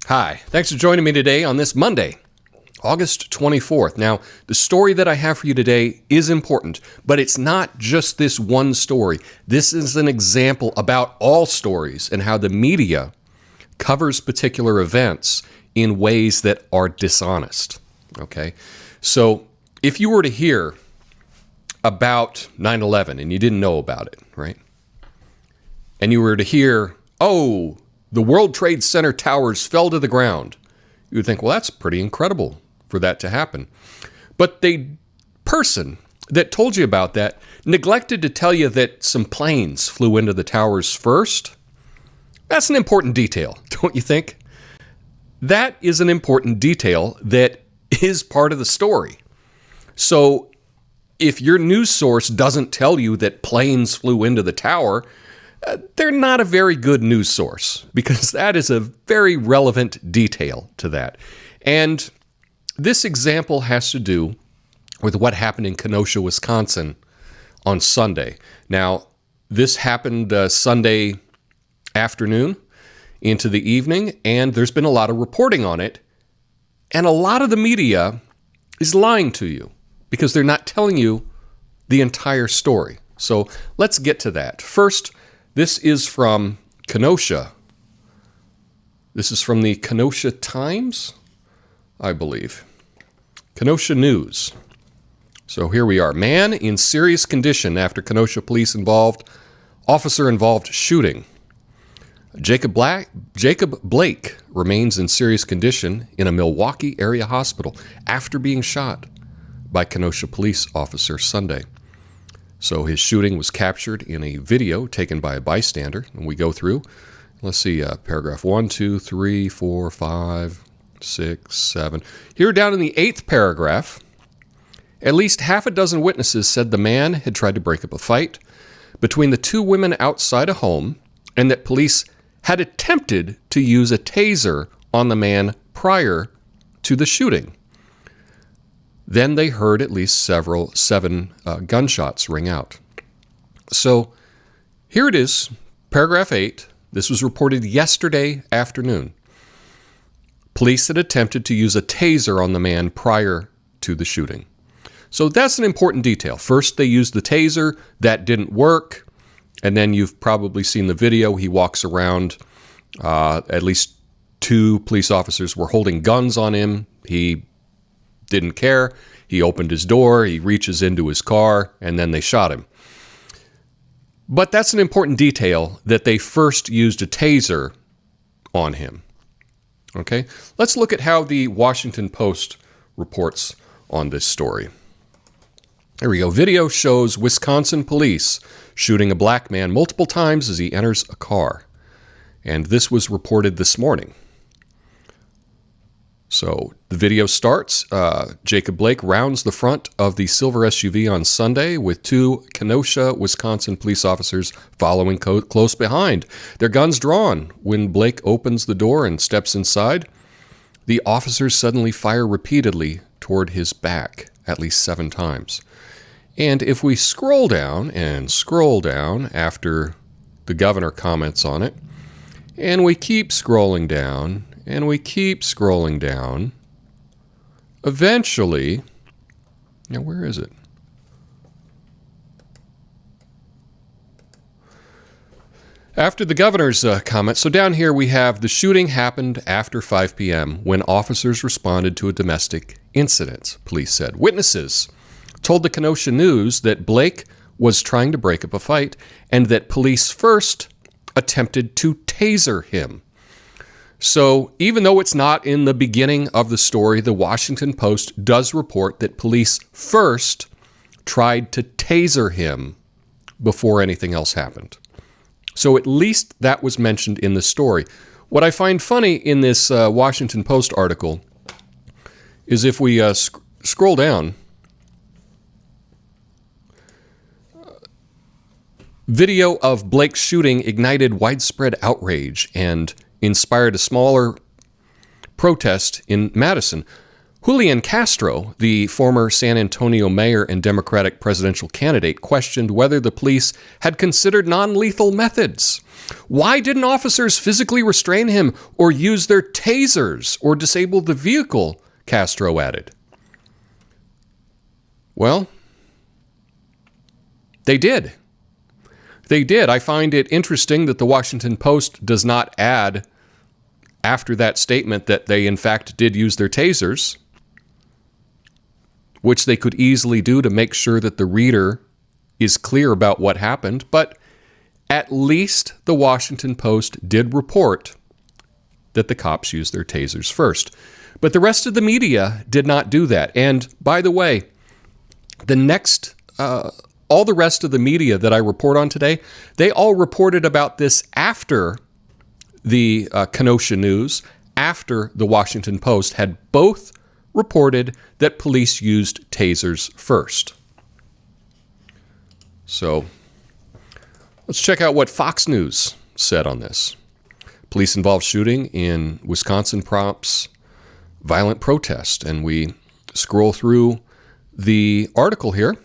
Hi, thanks for joining me today on this Monday, August 24th. Now, the story that I have for you today is important, but it's not just this one story. This is an example about all stories and how the media covers particular events in ways that are dishonest. Okay? So, if you were to hear about 9/11 and you didn't know about it, right? And you were to hear, oh, the World Trade Center towers fell to the ground, you would think, well, that's pretty incredible for that to happen. But the person that told you about that neglected to tell you that some planes flew into the towers first. That's an important detail, don't you think? That is an important detail that is part of the story. So if your news source doesn't tell you that planes flew into the tower, they're not a very good news source, because that is a very relevant detail to that. And this example has to do with what happened in Kenosha, Wisconsin on Sunday. Now, this happened Sunday afternoon into the evening, and there's been a lot of reporting on it. And a lot of the media is lying to you because they're not telling you the entire story. So let's get to that. First, this is from Kenosha. This is from the Kenosha Times, I believe. Kenosha News. So here we are. Man in serious condition after Kenosha officer-involved shooting. Jacob Blake remains in serious condition in a Milwaukee area hospital after being shot by Kenosha police officer Sunday. So his shooting was captured in a video taken by a bystander. And we go through, let's see, paragraph 1, 2, 3, 4, 5, 6, 7. Here down in the 8th paragraph, at least half a dozen witnesses said the man had tried to break up a fight between the two women outside a home and that police had attempted to use a taser on the man prior to the shooting. Then they heard at least seven gunshots ring out. So here it is, paragraph 8. This was reported yesterday afternoon. Police had attempted to use a taser on the man prior to the shooting. So that's an important detail. First, they used the taser. That didn't work. And then you've probably seen the video. He walks around. At least 2 police officers were holding guns on him. He didn't care. He opened his door, he reaches into his car, and then they shot him. But that's an important detail, that they first used a taser on him. Okay? Let's look at how the Washington Post reports on this story. Here we go. Video shows Wisconsin police shooting a black man multiple times as he enters a car. And this was reported this morning. So the video starts. Jacob Blake rounds the front of the silver SUV on Sunday with 2 Kenosha, Wisconsin police officers following close behind, their guns drawn. When Blake opens the door and steps inside, the officers suddenly fire repeatedly toward his back, at least 7 times. And if we scroll down after the governor comments on it, and we keep scrolling down, eventually, now where is it? After the governor's comment, so down here we have the shooting happened after 5 p.m. when officers responded to a domestic incident, police said. Witnesses told the Kenosha News that Blake was trying to break up a fight and that police first attempted to taser him. So even though it's not in the beginning of the story, the Washington Post does report that police first tried to taser him before anything else happened. So at least that was mentioned in the story. What I find funny in this Washington Post article is if we scroll down, video of Blake's shooting ignited widespread outrage and inspired a smaller protest in Madison. Julian Castro, the former San Antonio mayor and Democratic presidential candidate, questioned whether the police had considered non-lethal methods. Why didn't officers physically restrain him or use their tasers or disable the vehicle? Castro added. Well, they did. They did. I find it interesting that the Washington Post does not add after that statement that they in fact did use their tasers, which they could easily do to make sure that the reader is clear about what happened. But at least the Washington Post did report that the cops used their tasers first. But the rest of the media did not do that. And by the way, all the rest of the media that I report on today, they all reported about this after the Kenosha News, after the Washington Post had both reported that police used tasers first. So let's check out what Fox News said on this. Police-involved shooting in Wisconsin prompts violent protest. And we scroll through the article here.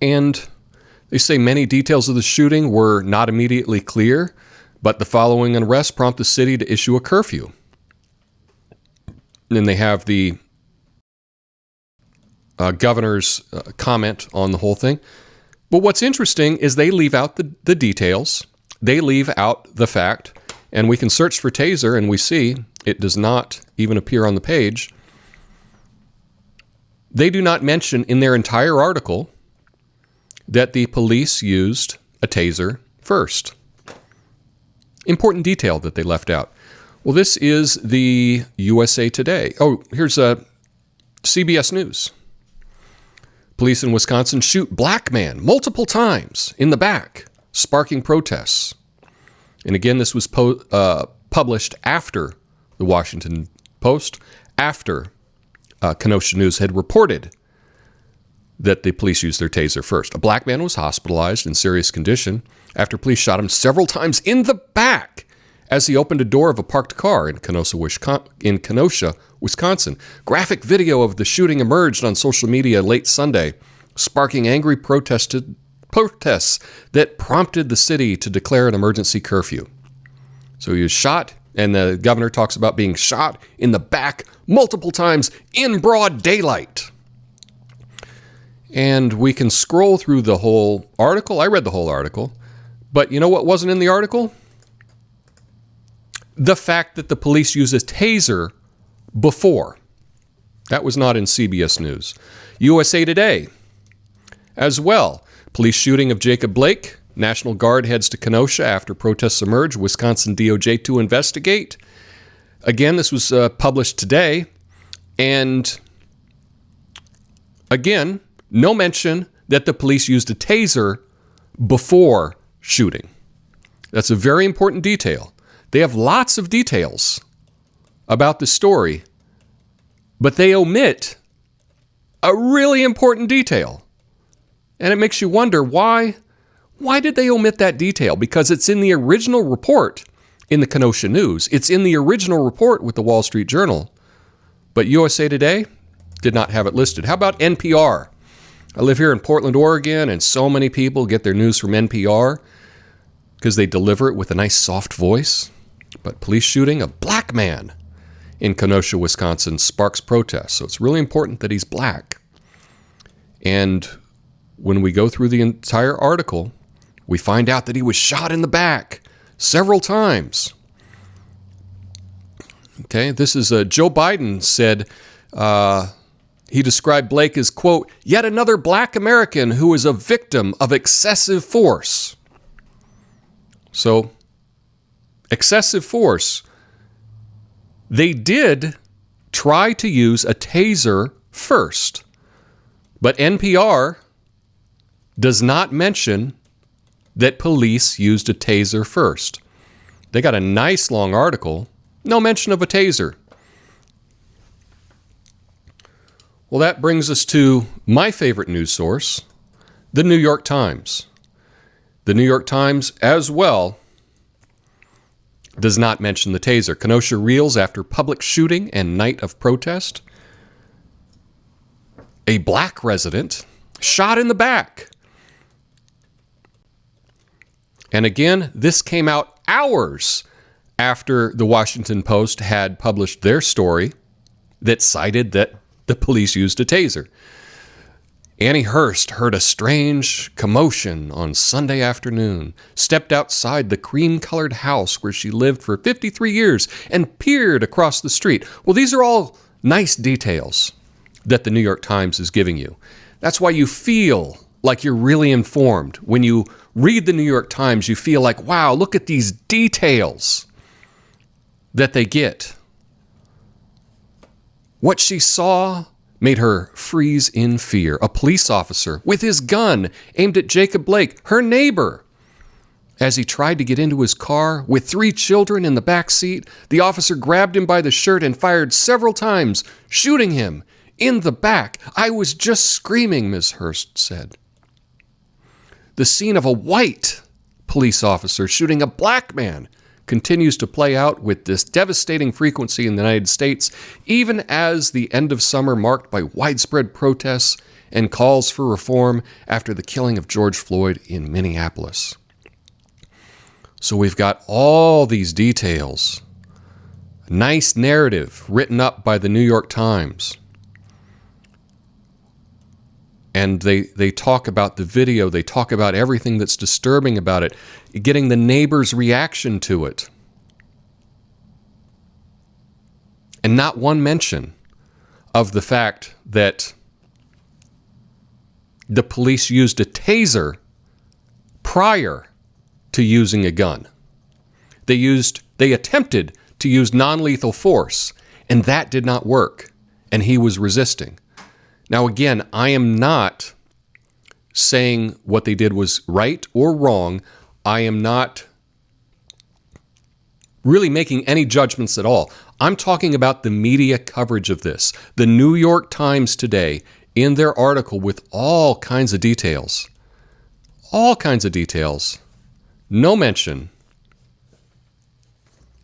And they say many details of the shooting were not immediately clear, but the following unrest prompted the city to issue a curfew. And then they have the governor's comment on the whole thing. But what's interesting is they leave out the details. They leave out the fact, and we can search for taser, and we see it does not even appear on the page. They do not mention in their entire article that the police used a taser first. Important detail that they left out. Well, this is the USA Today. Oh, here's CBS News. Police in Wisconsin shoot black man multiple times in the back, sparking protests. And again, this was published after the Washington Post, after Kenosha News had reported that the police used their taser first. A black man was hospitalized in serious condition after police shot him several times in the back as he opened a door of a parked car in Kenosha, Wisconsin. Graphic video of the shooting emerged on social media late Sunday, sparking angry protests that prompted the city to declare an emergency curfew. So he was shot, and the governor talks about being shot in the back multiple times in broad daylight. And we can scroll through the whole article. I read the whole article. But you know what wasn't in the article? The fact that the police used a taser before. That was not in CBS News. USA Today as well. Police shooting of Jacob Blake. National Guard heads to Kenosha after protests emerge. Wisconsin DOJ to investigate. Again, this was published today. And again, no mention that the police used a taser before shooting. That's a very important detail. They have lots of details about the story, but they omit a really important detail. And it makes you wonder, why did they omit that detail? Because it's in the original report in the Kenosha News. It's in the original report with the Wall Street Journal. But USA Today did not have it listed. How about NPR? I live here in Portland, Oregon, and so many people get their news from NPR because they deliver it with a nice soft voice. But police shooting a black man in Kenosha, Wisconsin sparks protests. So it's really important that he's black. And when we go through the entire article, we find out that he was shot in the back several times. Okay, this is Joe Biden said, he described Blake as, quote, yet another black American who is a victim of excessive force. So, excessive force. They did try to use a taser first, but NPR does not mention that police used a taser first. They got a nice long article, no mention of a taser. Well, that brings us to my favorite news source, the New York Times. The New York Times as well does not mention the taser. Kenosha reels after public shooting and night of protest. A black resident shot in the back. And again, this came out hours after the Washington Post had published their story that cited that the police used a taser. Annie Hurst heard a strange commotion on Sunday afternoon, stepped outside the cream-colored house where she lived for 53 years, and peered across the street. Well, these are all nice details that the New York Times is giving you. That's why you feel like you're really informed. When you read the New York Times, you feel like, wow, look at these details that they get. What she saw made her freeze in fear. A police officer with his gun aimed at Jacob Blake, her neighbor. As he tried to get into his car with 3 children in the back seat, the officer grabbed him by the shirt and fired several times, shooting him in the back. I was just screaming, Ms. Hurst said. The scene of a white police officer shooting a black man continues to play out with this devastating frequency in the United States, even as the end of summer marked by widespread protests and calls for reform after the killing of George Floyd in Minneapolis. So we've got all these details. A nice narrative written up by the New York Times. And they talk about the video, they talk about everything that's disturbing about it, getting the neighbor's reaction to it. And not one mention of the fact that the police used a taser prior to using a gun. They attempted to use non-lethal force, and that did not work, and he was resisting. Now, again, I am not saying what they did was right or wrong. I am not really making any judgments at all. I'm talking about the media coverage of this. The New York Times today, in their article with all kinds of details, no mention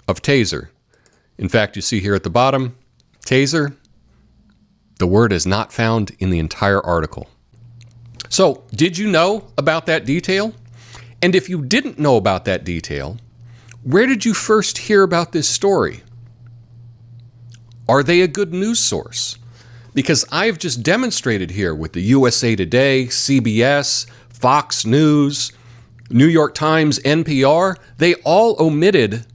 of taser. In fact, you see here at the bottom, taser, the word is not found in the entire article. So, did you know about that detail? And if you didn't know about that detail, where did you first hear about this story? Are they a good news source? Because I've just demonstrated here with the USA Today, CBS, Fox News, New York Times, NPR, they all omitted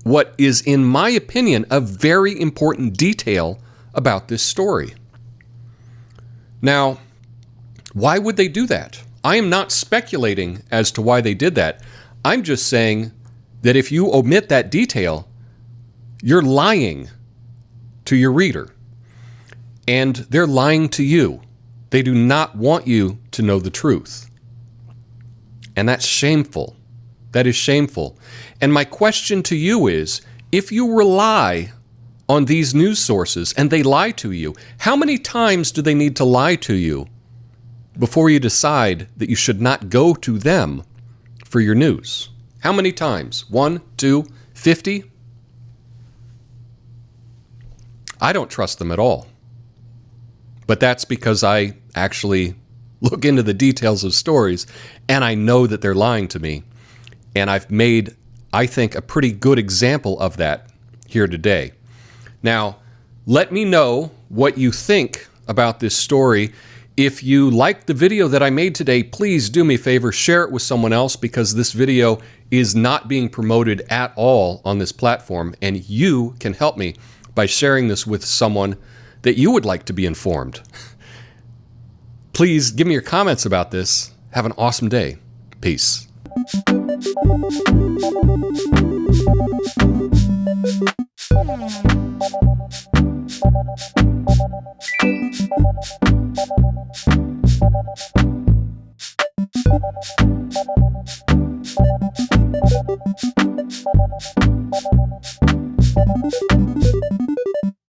what is, in my opinion, a very important detail about this story. Now, why would they do that? I am not speculating as to why they did that. I'm just saying that if you omit that detail, you're lying to your reader. And they're lying to you. They do not want you to know the truth. And that's shameful. That is shameful. And my question to you is, if you rely on these news sources and they lie to you, how many times do they need to lie to you before you decide that you should not go to them for your news? How many times? 1, 2, 50? I don't trust them at all. But that's because I actually look into the details of stories and I know that they're lying to me. And I've made, I think, a pretty good example of that here today. Now, let me know what you think about this story. If you liked the video that I made today, please do me a favor, share it with someone else, because this video is not being promoted at all on this platform, and you can help me by sharing this with someone that you would like to be informed. Please give me your comments about this. Have an awesome day. Peace.